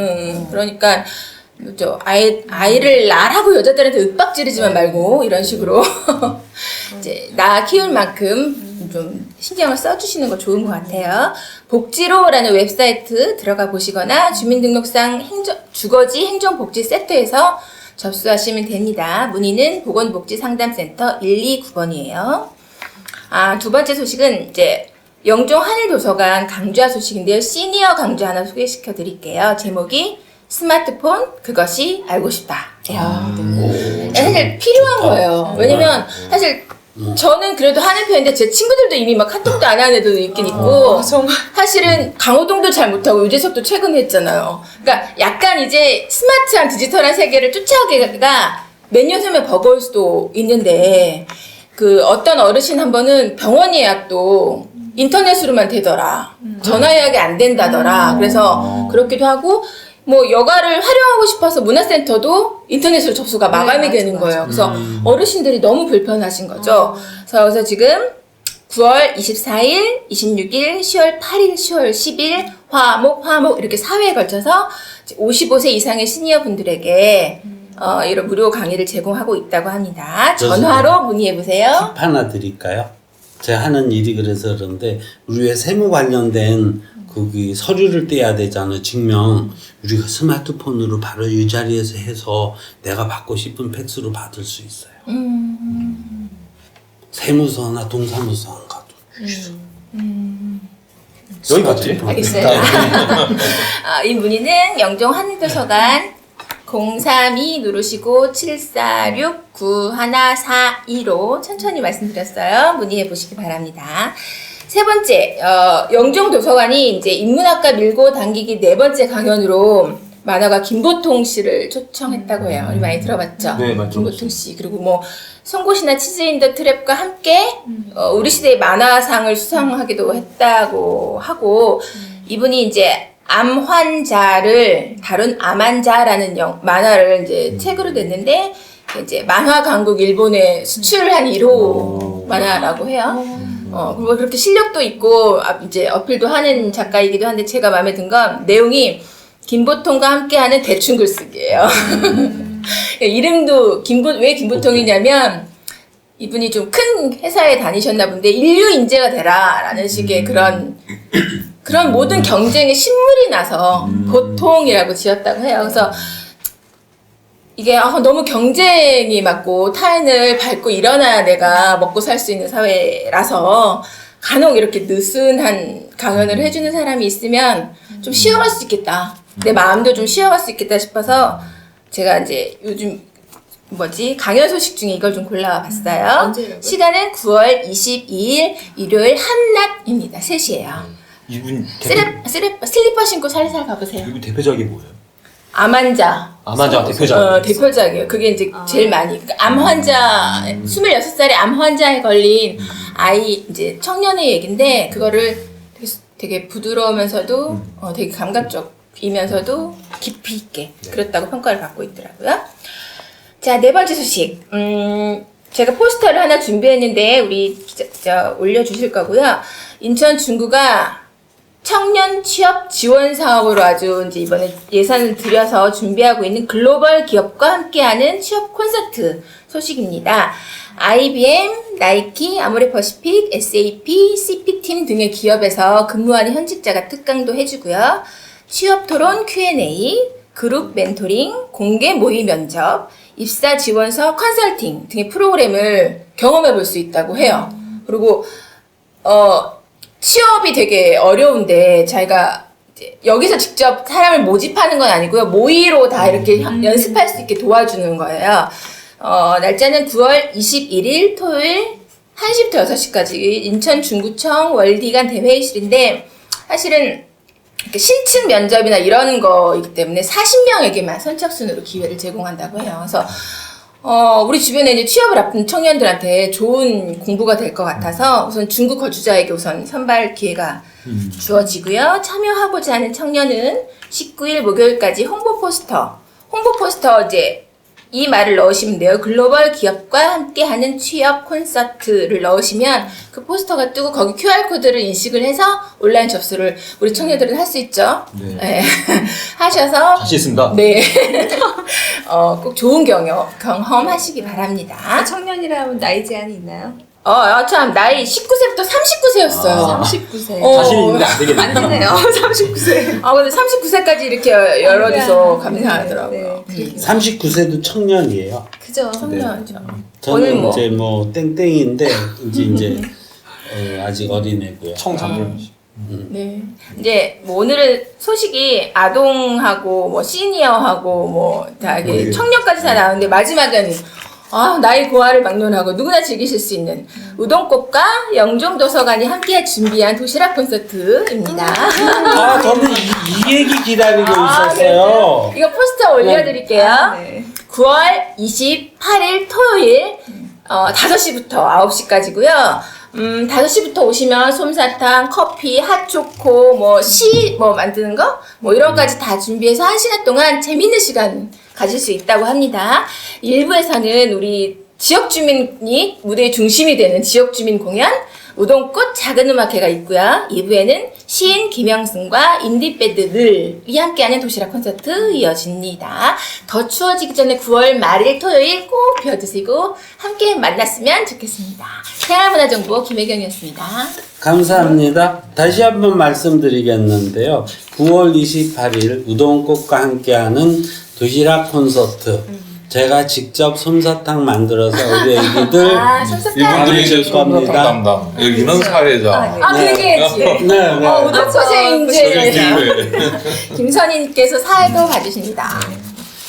그러니까 아이를 나라고 여자들한테 윽박지르지만 말고 이런 식으로 이제 나 키울 만큼 좀 신경을 써주시는 거 좋은 것 같아요. 복지로라는 웹사이트 들어가 보시거나 주민등록상 주거지 행정복지 세트에서 접수하시면 됩니다. 문의는 보건복지상담센터 129번이에요. 두 번째 소식은 이제 영종 한일도서관 강좌 소식인데요. 시니어 강좌 하나 소개시켜 드릴게요. 제목이 스마트폰 그것이 알고 싶다. 사실 필요한 거예요. 왜냐면 사실 저는 그래도 하는 편인데 제 친구들도 이미 막 카톡도 안 하는 애들도 있긴 있고 사실은 강호동도 잘 못하고 유재석도 최근에 했잖아요. 그러니까 약간 이제 스마트한 디지털한 세계를 쫓아가기가 몇 년 후면 버거울 수도 있는데 어떤 어르신 한 번은 병원 예약도 인터넷으로만 되더라. 전화 예약이 안 된다더라. 그래서 그렇기도 하고 뭐 여가를 활용하고 싶어서 문화센터도 인터넷으로 접수가 마감이 되는 거예요. 그래서 어르신들이 너무 불편하신 거죠. 그래서 지금 9월 24일, 26일, 10월 8일, 10월 10일 화목 이렇게 4회에 걸쳐서 55세 이상의 시니어 분들에게 이런 무료 강의를 제공하고 있다고 합니다. 전화로 문의해보세요. 팁 하나 드릴까요? 제가 하는 일이 그래서 그런데 우리 왜 세무 관련된 거기 서류를 떼야 되잖아요. 증명. 우리가 스마트폰으로 바로 이 자리에서 해서 내가 받고 싶은 팩스로 받을 수 있어요. 세무서나 동사무소 안 가도. 여기까지. 알겠어요. 이 문의는 영종 한일도서관 032 누르시고 746-9142로 천천히 말씀드렸어요. 문의해 보시기 바랍니다. 세 번째, 영종 도서관이 이제 인문학과 밀고 당기기 네 번째 강연으로 만화가 김보통 씨를 초청했다고 해요. 우리 많이 들어봤죠? 네, 많이 김보통 씨. 그리고 뭐 송곳이나 치즈 인 더 트랩과 함께 우리 시대의 만화상을 수상하기도 했다고 하고 이분이 이제 암 환자를 다룬 암환자라는 만화를 이제 책으로 냈는데 이제 만화 강국 일본에 수출한 1호 만화라고 해요. 그리고 그렇게 실력도 있고 이제 어필도 하는 작가이기도 한데 제가 마음에 든 건 내용이 김보통과 함께하는 대충 글쓰기예요. 이름도 왜 김보통이냐면 이분이 좀 큰 회사에 다니셨나 본데 인류 인재가 되라라는 식의 그런 모든 경쟁에 신물이 나서 보통이라고 지었다고 해요. 그래서 이게 너무 경쟁이 많고 타인을 밟고 일어나야 내가 먹고 살 수 있는 사회라서 간혹 이렇게 느슨한 강연을 해주는 사람이 있으면 좀 쉬어갈 수 있겠다. 내 마음도 좀 쉬어갈 수 있겠다 싶어서 제가 이제 요즘 강연 소식 중에 이걸 좀 골라와 봤어요. 언제라고요? 시간은 9월 22일 일요일 한낮입니다. 3시예요. 이분 슬리퍼 신고 살살 가보세요. 이분 대표작이 뭐예요? 암환자. 대표작. 대표작이에요. 그게 이제 제일 많이. 그러니까 암 환자, 26살의 암 환자에 걸린 아이, 이제 청년의 얘긴데, 그거를 되게 부드러우면서도, 되게 감각적이면서도 깊이 있게 그렇다고 평가를 받고 있더라고요. 자, 네 번째 소식. 제가 포스터를 하나 준비했는데, 우리 기자 올려주실 거고요. 인천 중구가 청년 취업 지원 사업으로 아주 이제 이번에 예산을 들여서 준비하고 있는 글로벌 기업과 함께하는 취업 콘서트 소식입니다. IBM, 나이키, 아모레퍼시픽, SAP, CP팀 등의 기업에서 근무하는 현직자가 특강도 해주고요. 취업 토론 Q&A, 그룹 멘토링, 공개 모의 면접, 입사 지원서 컨설팅 등의 프로그램을 경험해 볼 수 있다고 해요. 그리고 취업이 되게 어려운데 자기가 이제 여기서 직접 사람을 모집하는 건 아니고요. 모의로 다 이렇게 연습할 수 있게 도와주는 거예요. 날짜는 9월 21일 토요일 1시부터 6시까지 인천 중구청 월디관 대회의실인데 사실은 이렇게 신층 면접이나 이런 거이기 때문에 40명에게만 선착순으로 기회를 제공한다고 해요. 그래서 우리 주변에 이제 취업을 앞둔 청년들한테 좋은 공부가 될 것 같아서 우선 중국 거주자에게 우선 선발 기회가 주어지고요. 참여하고자 하는 청년은 19일 목요일까지 홍보 포스터 이제 이 말을 넣으시면 돼요. 글로벌 기업과 함께하는 취업 콘서트를 넣으시면 그 포스터가 뜨고 거기 QR코드를 인식을 해서 온라인 접수를 우리 청년들은 할 수 있죠. 네. 하셔서 자신 있습니다. 네. 꼭 좋은 경험하시기 바랍니다. 청년이라면 나이 제한이 있나요? 참, 나이 19세부터 39세였어요. 39세. 자신 있는데 안 되겠네요. 안 되네요. 39세. 근데 39세까지 이렇게 여럿이서 감사하더라고요. 네. 39세도 청년이에요. 그죠. 청년이죠. 저는 오늘 뭐? 이제 뭐 땡땡인데 이제 아직 어린애고요. 청장년. 네. 이제 뭐 오늘은 소식이 아동하고 뭐 시니어하고 뭐 다 이게 청년까지 다 나오는데 마지막은 나의 고아를 막론하고 누구나 즐기실 수 있는 우동꽃과 영종도서관이 함께 준비한 도시락 콘서트입니다. 저는 이 얘기 기다리고 있었어요. 이거 포스터 올려드릴게요. 네. 9월 28일 토요일 5시부터 9시까지고요. 5시부터 오시면 솜사탕, 커피, 핫초코, 뭐 만드는 거? 뭐 이런 거까지 다 준비해서 1시간 동안 재밌는 시간 가질 수 있다고 합니다. 일부에서는 우리 지역 주민이 무대의 중심이 되는 지역 주민 공연, 우동꽃 작은 음악회가 있고요. 2부에는 시인 김영승과 인디밴드들이 함께하는 도시락 콘서트 이어집니다. 더 추워지기 전에 9월 말일 토요일 꼭 비워두시고 함께 만났으면 좋겠습니다. 생활문화정보 김혜경이었습니다. 감사합니다. 다시 한번 말씀드리겠는데요. 9월 28일 우동꽃과 함께하는 도시락 콘서트. 제가 직접 솜사탕 만들어서 우리 애기들 솜사탕. 이분들이 제 겁니다. 솜사탕 담당. 여기는 사회자. 그 얘기했지. 네. 우동꽃에 이제 기회. 김선희님께서 사회도 봐주십니다.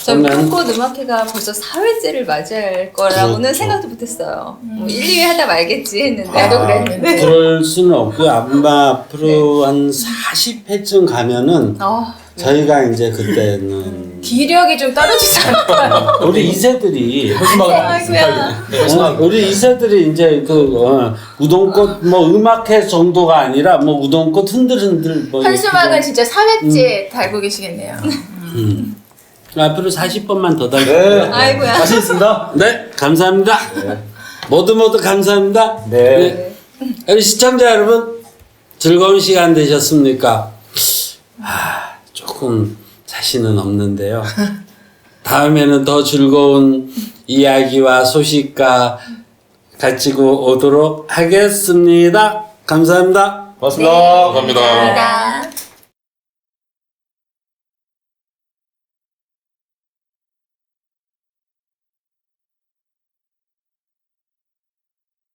저 그러면- 우동꽃 음악회가 벌써 4회째를 맞이할 거라고는 그렇죠. 생각도 못했어요. 뭐 1, 2회 하다 말겠지 했는데. 나도 그랬는데. 그럴 수는 없고요. 아마 앞으로 한 40회쯤 가면은 저희가 이제 그때는 기력이 좀 떨어지지 않을까요? 우리 2세들이 아이고야. 우리 2세들이 이제 우동꽃 뭐 음악회 정도가 아니라 뭐 우동꽃 흔들흔들 뭐 현수막은 진짜 4회째 달고 계시겠네요. 앞으로 40번만 더 달게요. 아이고야. 자신 있습니다. 네, 감사합니다. 모두 감사합니다. 네. 우리 시청자 여러분 즐거운 시간 되셨습니까? 조금 자신은 없는데요. 다음에는 더 즐거운 이야기와 소식과 가지고 오도록 하겠습니다. 감사합니다. 고맙습니다. 감사합니다. 감사합니다.